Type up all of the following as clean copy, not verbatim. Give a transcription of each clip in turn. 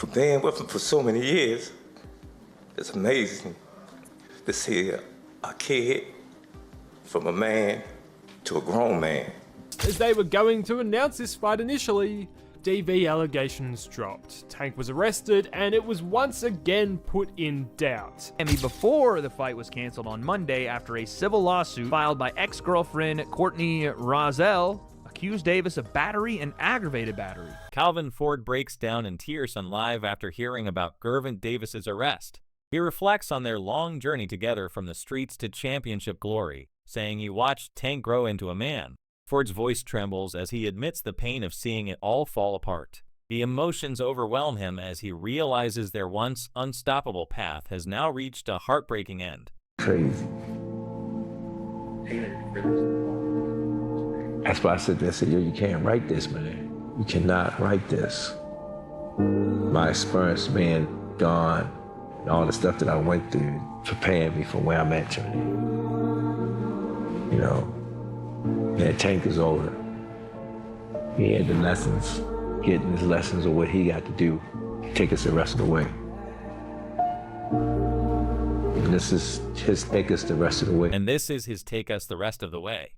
For being with him for so many years, it's amazing to see a kid from a man to a grown man. As they were going to announce this fight initially, DV allegations dropped. Tank was arrested and it was once again put in doubt. Before the fight was canceled on Monday after a civil lawsuit filed by ex-girlfriend Courtney Rozelle accused Davis of battery and aggravated battery. Calvin Ford breaks down in tears on Live after hearing about Gervonta Davis's arrest. He reflects on their long journey together from the streets to championship glory, saying he watched Tank grow into a man. Ford's voice trembles as he admits the pain of seeing it all fall apart. The emotions overwhelm him as he realizes their once unstoppable path has now reached a heartbreaking end. Crazy. That's why I said that. I said, yo, you can't write this, man. You cannot write this. My experience being gone and all the stuff that I went through preparing me for where I'm at today. You know, that Tank is older. He had the lessons, getting his lessons of what he got to do, take us the rest of the way. And this is his take us the rest of the way. And this is his take us the rest of the way.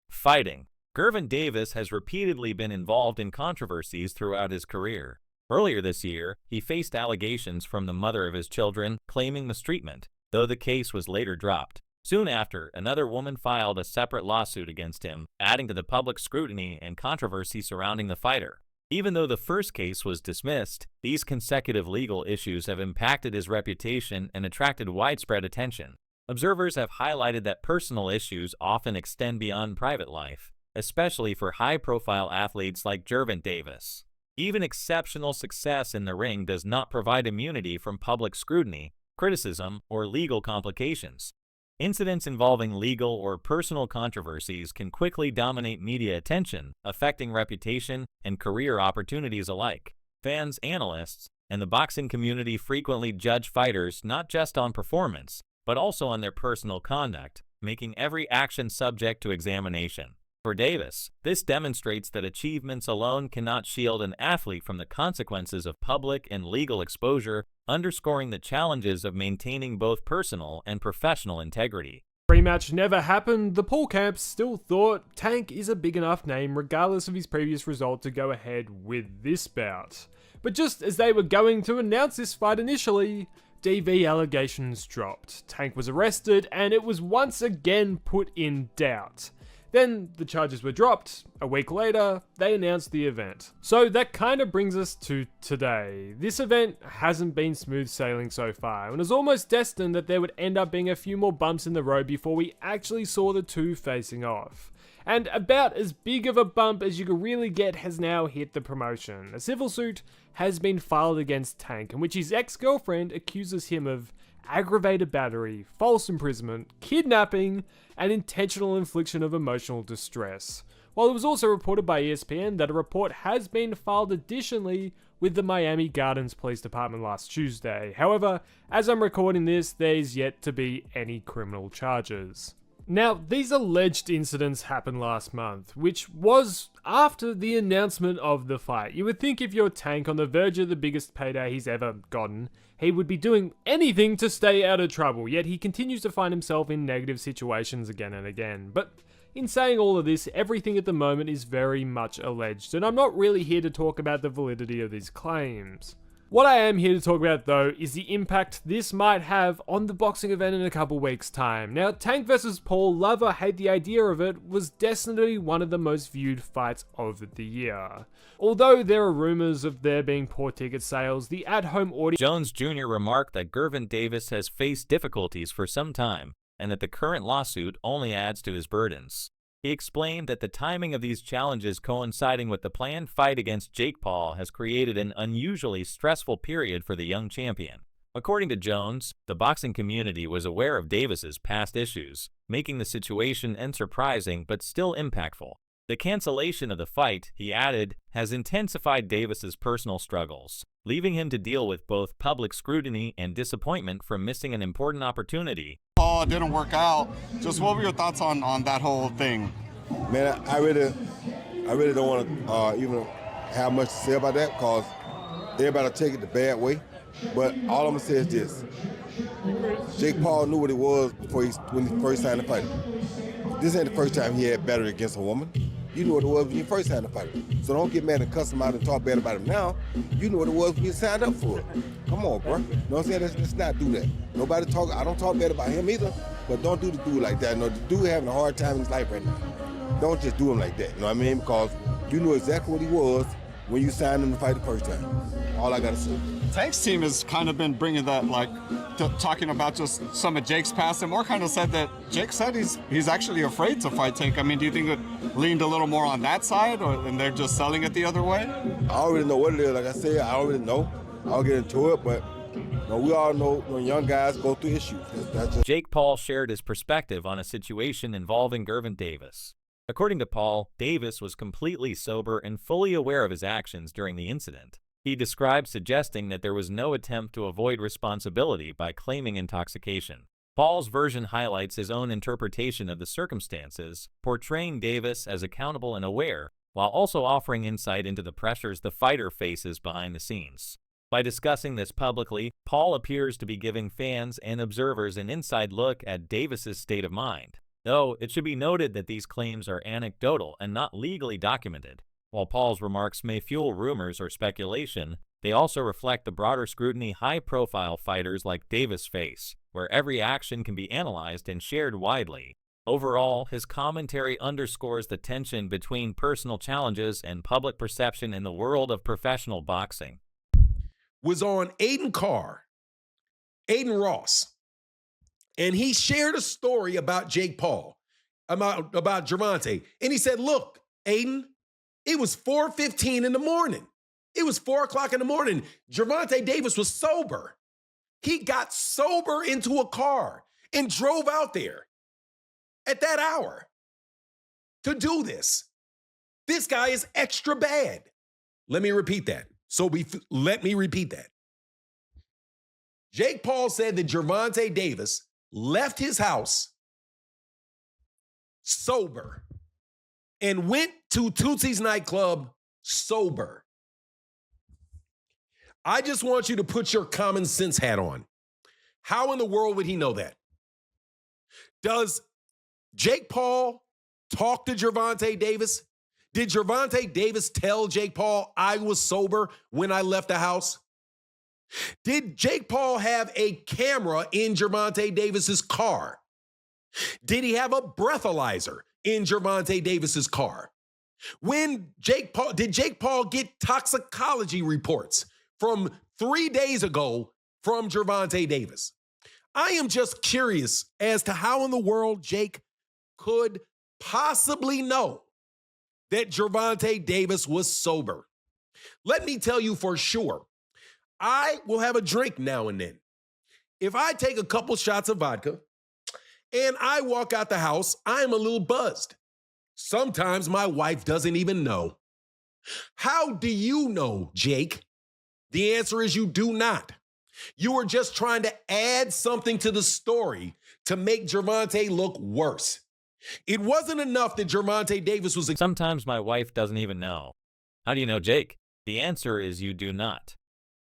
Fighting. Gervonta Davis has repeatedly been involved in controversies throughout his career. Earlier this year, he faced allegations from the mother of his children claiming mistreatment, though the case was later dropped. Soon after, another woman filed a separate lawsuit against him, adding to the public scrutiny and controversy surrounding the fighter. Even though the first case was dismissed, these consecutive legal issues have impacted his reputation and attracted widespread attention. Observers have highlighted that personal issues often extend beyond private life, especially for high-profile athletes like Gervonta Davis. Even exceptional success in the ring does not provide immunity from public scrutiny, criticism, or legal complications. Incidents involving legal or personal controversies can quickly dominate media attention, affecting reputation and career opportunities alike. Fans, analysts, and the boxing community frequently judge fighters not just on performance, but also on their personal conduct, making every action subject to examination. For Davis, this demonstrates that achievements alone cannot shield an athlete from the consequences of public and legal exposure, underscoring the challenges of maintaining both personal and professional integrity. Rematch never happened. The Paul camp still thought Tank is a big enough name regardless of his previous result to go ahead with this bout. But just as they were going to announce this fight initially, DV allegations dropped. Tank was arrested and it was once again put in doubt. Then the charges were dropped. A week later, they announced the event. So that kind of brings us to today. This event hasn't been smooth sailing so far, and was almost destined that there would end up being a few more bumps in the road before we actually saw the two facing off. And about as big of a bump as you could really get has now hit the promotion. A civil suit has been filed against Tank, in which his ex-girlfriend accuses him of aggravated battery, false imprisonment, kidnapping, and intentional infliction of emotional distress. While it was also reported by ESPN that a report has been filed additionally with the Miami Gardens Police Department last Tuesday. However, as I'm recording this, there's yet to be any criminal charges. Now, these alleged incidents happened last month, which was after the announcement of the fight. You would think if you're Tank on the verge of the biggest payday he's ever gotten, he would be doing anything to stay out of trouble, yet he continues to find himself in negative situations again and again. But in saying all of this, everything at the moment is very much alleged, and I'm not really here to talk about the validity of these claims. What I am here to talk about though is the impact this might have on the boxing event in a couple weeks time. Now, Tank vs Paul, love or hate the idea of it, was definitely one of the most viewed fights of the year. Although there are rumors of there being poor ticket sales, the at-home audience... Jones Jr. remarked that Gervonta Davis has faced difficulties for some time, and that the current lawsuit only adds to his burdens. He explained that the timing of these challenges coinciding with the planned fight against Jake Paul has created an unusually stressful period for the young champion. According to Jones, the boxing community was aware of Davis's past issues, making the situation unsurprising but still impactful. The cancellation of the fight, he added, has intensified Davis's personal struggles, leaving him to deal with both public scrutiny and disappointment from missing an important opportunity. Paul didn't work out. Just what were your thoughts on that whole thing? Man, I really don't want to even have much to say about that because everybody take it the bad way. But all I'm gonna say is this: Jake Paul knew what it was when he first signed the fight. This ain't the first time he had battery against a woman. You knew what it was when you first signed the fight. So don't get mad and cuss him out and talk bad about him now. You knew what it was when you signed up for it. Come on, bro. You know what I'm saying? Let's not do that. I don't talk bad about him either, but don't do the dude like that. No, the dude having a hard time in his life right now. Don't just do him like that, you know what I mean? Because you knew exactly what he was when you signed him to fight the first time. All I gotta say. Tank's team has kind of been bringing that, like, talking about just some of Jake's past, and more kind of said that Jake said he's actually afraid to fight Tank. I mean, do you think it leaned a little more on that side, and they're just selling it the other way? I already know what it is. Like I said, I already know. I'll get into it, but we all know when young guys go through issues. That's just... Jake Paul shared his perspective on a situation involving Gervonta Davis. According to Paul, Davis was completely sober and fully aware of his actions during the incident. He described suggesting that there was no attempt to avoid responsibility by claiming intoxication. Paul's version highlights his own interpretation of the circumstances, portraying Davis as accountable and aware, while also offering insight into the pressures the fighter faces behind the scenes. By discussing this publicly, Paul appears to be giving fans and observers an inside look at Davis's state of mind. Though it should be noted that these claims are anecdotal and not legally documented. While Paul's remarks may fuel rumors or speculation, they also reflect the broader scrutiny high-profile fighters like Davis face, where every action can be analyzed and shared widely. Overall, his commentary underscores the tension between personal challenges and public perception in the world of professional boxing. Was on Aiden Ross, and he shared a story about Jake Paul, about Gervonta, and he said, look, Aiden, it was 4:15 in the morning. It was 4 o'clock in the morning. Gervonta Davis was sober. He got sober into a car and drove out there at that hour to do this. This guy is extra bad. Let me repeat that. Let me repeat that. Jake Paul said that Gervonta Davis left his house sober and went to Tootsie's nightclub sober. I just want you to put your common sense hat on. How in the world would he know that? Does Jake Paul talk to Gervonta Davis? Did Gervonta Davis tell Jake Paul, I was sober when I left the house? Did Jake Paul have a camera in Gervonta Davis's car? Did he have a breathalyzer in Gervonta Davis's car? Did Jake Paul get toxicology reports from 3 days ago from Gervonta Davis? I am just curious as to how in the world Jake could possibly know that Gervonta Davis was sober. Let me tell you for sure, I will have a drink now and then. If I take a couple shots of vodka and I walk out the house, I'm a little buzzed. Sometimes my wife doesn't even know. How do you know, Jake? The answer is you do not. You are just trying to add something to the story to make Gervonta look worse. It wasn't enough that Gervonta Davis was... Sometimes my wife doesn't even know. How do you know Jake? The answer is you do not.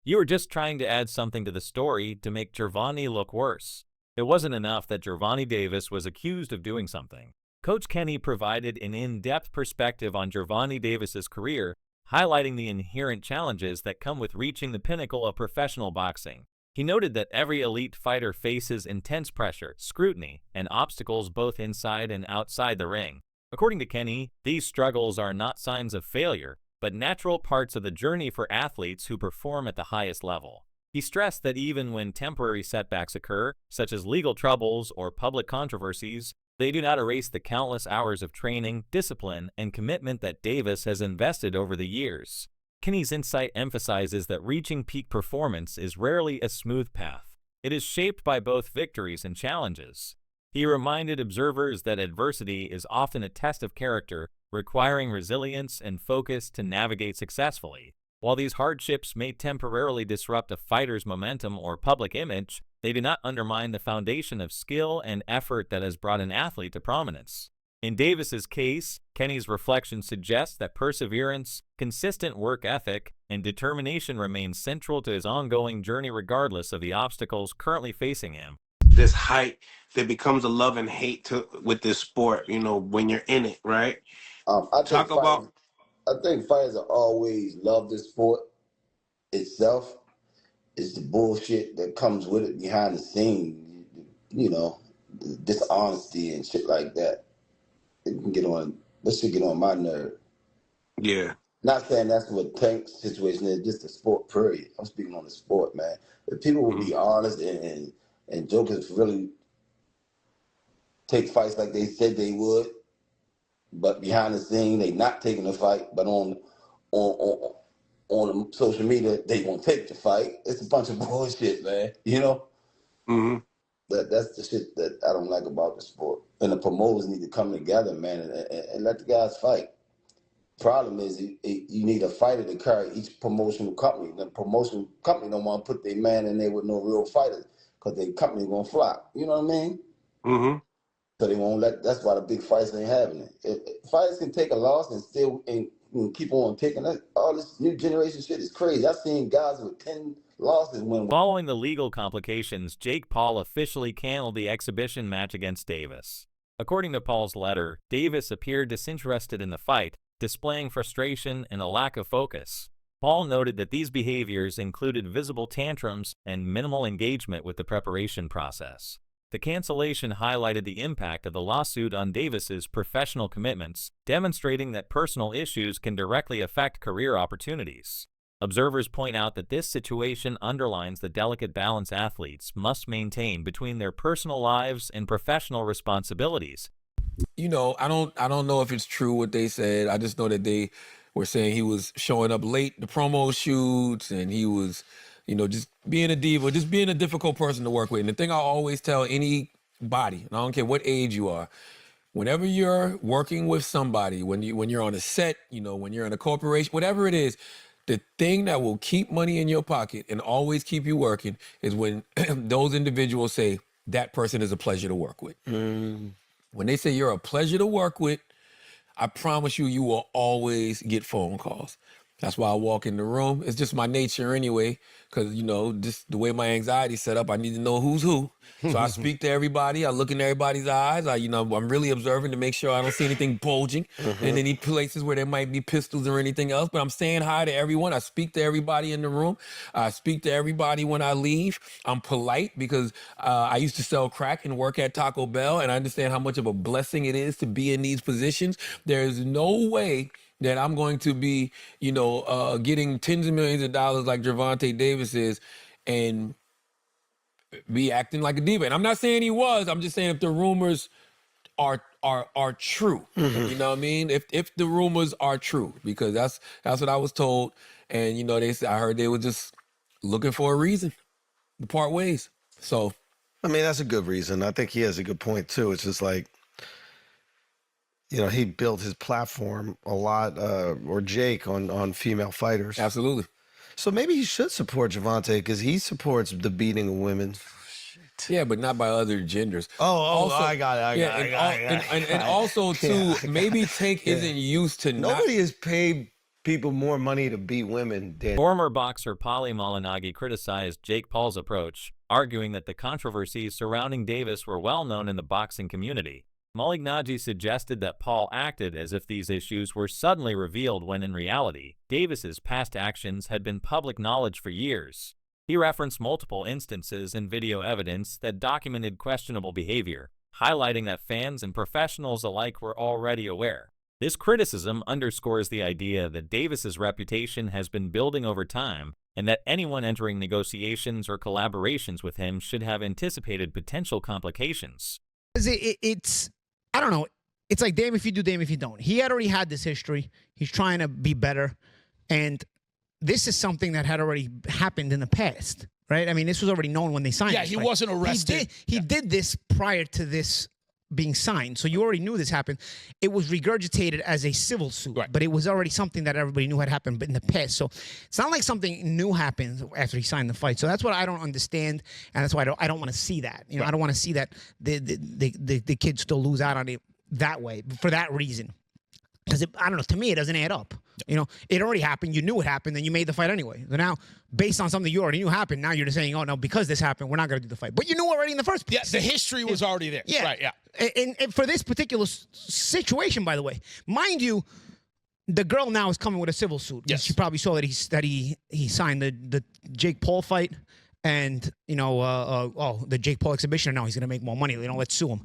You were just trying to add something to the story to make Gervonta look worse. It wasn't enough that Gervonta Davis was accused of doing something. Coach Kenny provided an in-depth perspective on Gervonta Davis's career, highlighting the inherent challenges that come with reaching the pinnacle of professional boxing. He noted that every elite fighter faces intense pressure, scrutiny, and obstacles both inside and outside the ring. According to Kenny, these struggles are not signs of failure, but natural parts of the journey for athletes who perform at the highest level. He stressed that even when temporary setbacks occur, such as legal troubles or public controversies, they do not erase the countless hours of training, discipline, and commitment that Davis has invested over the years. Kenny's insight emphasizes that reaching peak performance is rarely a smooth path. It is shaped by both victories and challenges. He reminded observers that adversity is often a test of character, requiring resilience and focus to navigate successfully. While these hardships may temporarily disrupt a fighter's momentum or public image, they do not undermine the foundation of skill and effort that has brought an athlete to prominence. In Davis's case, Kenny's reflection suggests that perseverance, consistent work ethic, and determination remain central to his ongoing journey regardless of the obstacles currently facing him. This height that becomes a love and hate with this sport, you know, when you're in it, right? I think fighters have always loved the sport itself. It's the bullshit that comes with it behind the scenes, you know, dishonesty and shit like that. It can get on. This should get on my nerve. Yeah. Not saying that's what Tank's situation is, just the sport, period. I'm speaking on the sport, man. If people will be honest and jokers really take fights like they said they would, but behind the scene they not taking the fight, but on social media they won't take the fight. It's a bunch of bullshit, man. You know. Mm-hmm. That's the shit that I don't like about the sport. And the promoters need to come together, man, and let the guys fight. Problem is, you need a fighter to carry each promotional company. The promotional company don't want to put their man in there with no real fighters because their company gonna flop. You know what I mean? Mm-hmm. So they won't let. That's why the big fights ain't happening. If fighters can take a loss and still and keep on taking it, all this new generation shit is crazy. I've seen guys with 10 losses win. Following the legal complications, Jake Paul officially canceled the exhibition match against Davis. According to Paul's letter, Davis appeared disinterested in the fight, displaying frustration and a lack of focus. Paul noted that these behaviors included visible tantrums and minimal engagement with the preparation process. The cancellation highlighted the impact of the lawsuit on Davis's professional commitments, demonstrating that personal issues can directly affect career opportunities. Observers point out that this situation underlines the delicate balance athletes must maintain between their personal lives and professional responsibilities. You know, I don't know if it's true what they said. I just know that they were saying he was showing up late to promo shoots and he was, you know, just being a diva, just being a difficult person to work with. And the thing I always tell anybody, and I don't care what age you are, whenever you're working with somebody, when you're on a set, you know, when you're in a corporation, whatever it is, the thing that will keep money in your pocket and always keep you working is when those individuals say that person is a pleasure to work with. When they say you're a pleasure to work with, I promise you, you will always get phone calls. That's why I walk in the room. It's just my nature anyway, because, you know, just the way my anxiety's set up, I need to know who's who. So I speak to everybody. I look in everybody's eyes. I'm really observing to make sure I don't see anything bulging in any places where there might be pistols or anything else. But I'm saying hi to everyone. I speak to everybody in the room. I speak to everybody when I leave. I'm polite because I used to sell crack and work at Taco Bell, and I understand how much of a blessing it is to be in these positions. There's no way that I'm going to be, you know, getting tens of millions of dollars like Gervonta Davis is and be acting like a diva. And I'm not saying he was. I'm just saying if the rumors are true, you know what I mean? If the rumors are true, because that's what I was told. And, you know, I heard they were just looking for a reason to part ways. So, I mean, that's a good reason. I think he has a good point too. It's just like, you know, he built his platform a lot, or Jake, on female fighters. Absolutely. So maybe he should support Gervonta because he supports the beating of women. Yeah, but not by other genders. Also, I got it. And also, too, maybe Tank isn't used to Nobody has paid people more money to beat women than... Former boxer Paulie Malignaggi criticized Jake Paul's approach, arguing that the controversies surrounding Davis were well known in the boxing community. Malignaggi suggested that Paul acted as if these issues were suddenly revealed when in reality, Davis's past actions had been public knowledge for years. He referenced multiple instances in video evidence that documented questionable behavior, highlighting that fans and professionals alike were already aware. This criticism underscores the idea that Davis's reputation has been building over time and that anyone entering negotiations or collaborations with him should have anticipated potential complications. It's I don't know. It's like damn if you do, damn if you don't. He had already had this history. He's trying to be better. And this is something that had already happened in the past, right? I mean, this was already known when they signed. Yeah, he wasn't arrested. He did this prior to this being signed. So you already knew this happened. It was regurgitated as a civil suit, but it was already something that everybody knew had happened in the past. So it's not like something new happened after he signed the fight. So that's what I don't understand, and that's why I don't want to see that. You know, I don't want to see that the kids still lose out on it that way for that reason. Because I don't know, to me, it doesn't add up. You know, it already happened. You knew it happened, then you made the fight anyway. So now, based on something you already knew happened, now you're just saying, oh, no, because this happened, we're not going to do the fight. But you knew already in the first place. Yeah, the history was already there. Yeah. Right, yeah. And for this particular situation, by the way, mind you, the girl now is coming with a civil suit. Yes. She probably saw that he signed the Jake Paul fight and, you know, the Jake Paul exhibition. Now he's going to make more money. You know, let's sue him.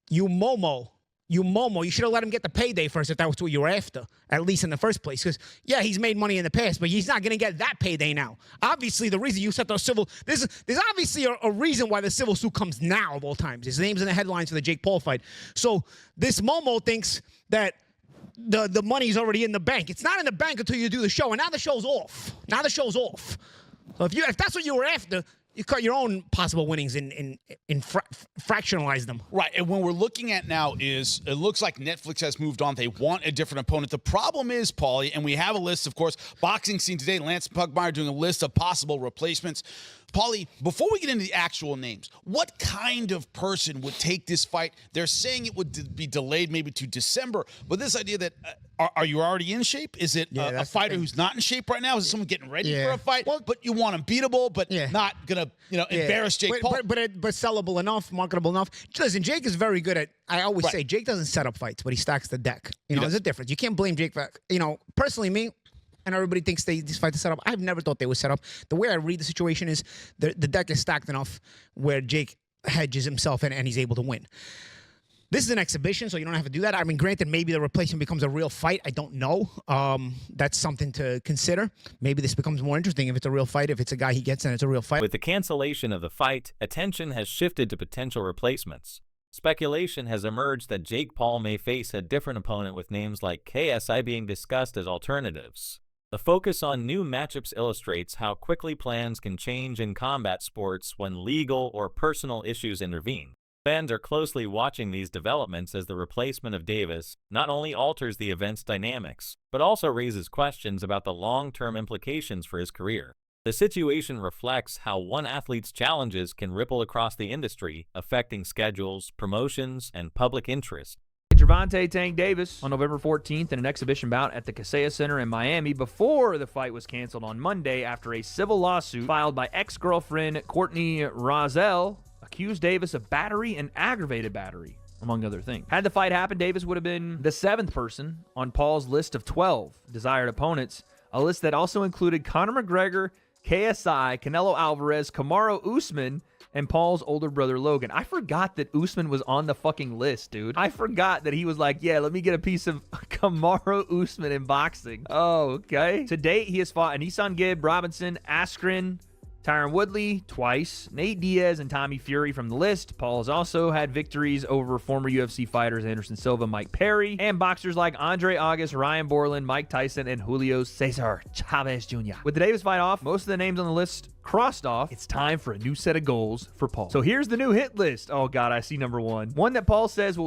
You Momo, you should have let him get the payday first if that was what you were after, at least in the first place. Because, yeah, he's made money in the past, but he's not going to get that payday now. Obviously, the reason you set the civil, there's obviously a reason why the civil suit comes now of all times. His name's in the headlines for the Jake Paul fight. So this Momo thinks that the money's already in the bank. It's not in the bank until you do the show, and now the show's off. So if that's what you were after, you cut your own possible winnings and fractionalize them. Right, and when we're looking at now is, it looks like Netflix has moved on. They want a different opponent. The problem is, Paulie, and we have a list, of course, Boxing Scene today, Lance Pugmire doing a list of possible replacements. Paulie, before we get into the actual names, what kind of person would take this fight? They're saying it would be delayed maybe to December, but this idea that, are you already in shape? Is it a fighter who's not in shape right now? Is it someone getting ready for a fight? Well, but you want him beatable, but not going to embarrass Jake Paul? But sellable enough, marketable enough. Listen, Jake is very good at, I always say, Jake doesn't set up fights, but he stacks the deck. You know, there's a difference. You can't blame Jake for, personally, me, and everybody thinks these fights are set up. I've never thought they were set up. The way I read the situation is the deck is stacked enough where Jake hedges himself and he's able to win. This is an exhibition, so you don't have to do that. I mean, granted, maybe the replacement becomes a real fight. I don't know. That's something to consider. Maybe this becomes more interesting if it's a real fight, if it's a guy he gets and it's a real fight. With the cancellation of the fight, attention has shifted to potential replacements. Speculation has emerged that Jake Paul may face a different opponent with names like KSI being discussed as alternatives. The focus on new matchups illustrates how quickly plans can change in combat sports when legal or personal issues intervene. Fans are closely watching these developments as the replacement of Davis not only alters the event's dynamics, but also raises questions about the long-term implications for his career. The situation reflects how one athlete's challenges can ripple across the industry, affecting schedules, promotions, and public interest. Gervonta Tank Davis on November 14th in an exhibition bout at the Kaseya Center in Miami before the fight was canceled on Monday after a civil lawsuit filed by ex-girlfriend Courtney Rozelle accused Davis of battery and aggravated battery, among other things. Had the fight happened, Davis would have been the 7th person on Paul's list of 12 desired opponents, a list that also included Conor McGregor, KSI, Canelo Alvarez, Kamaru Usman, and Paul's older brother Logan. I forgot that Usman was on the fucking list, dude. I forgot that he was like, yeah, let me get a piece of Kamaru Usman in boxing. Oh, okay. To date, he has fought Anisan Gibb, Robinson, Askren, Tyron Woodley twice, Nate Diaz, and Tommy Fury from the list. Paul has also had victories over former UFC fighters Anderson Silva, Mike Perry, and boxers like Andre August, Ryan Borland, Mike Tyson, and Julio Cesar Chavez Jr. With the Davis fight off, most of the names on the list crossed off, it's time for a new set of goals for Paul. So here's the new hit list. Oh God, I see number 1. One that Paul says will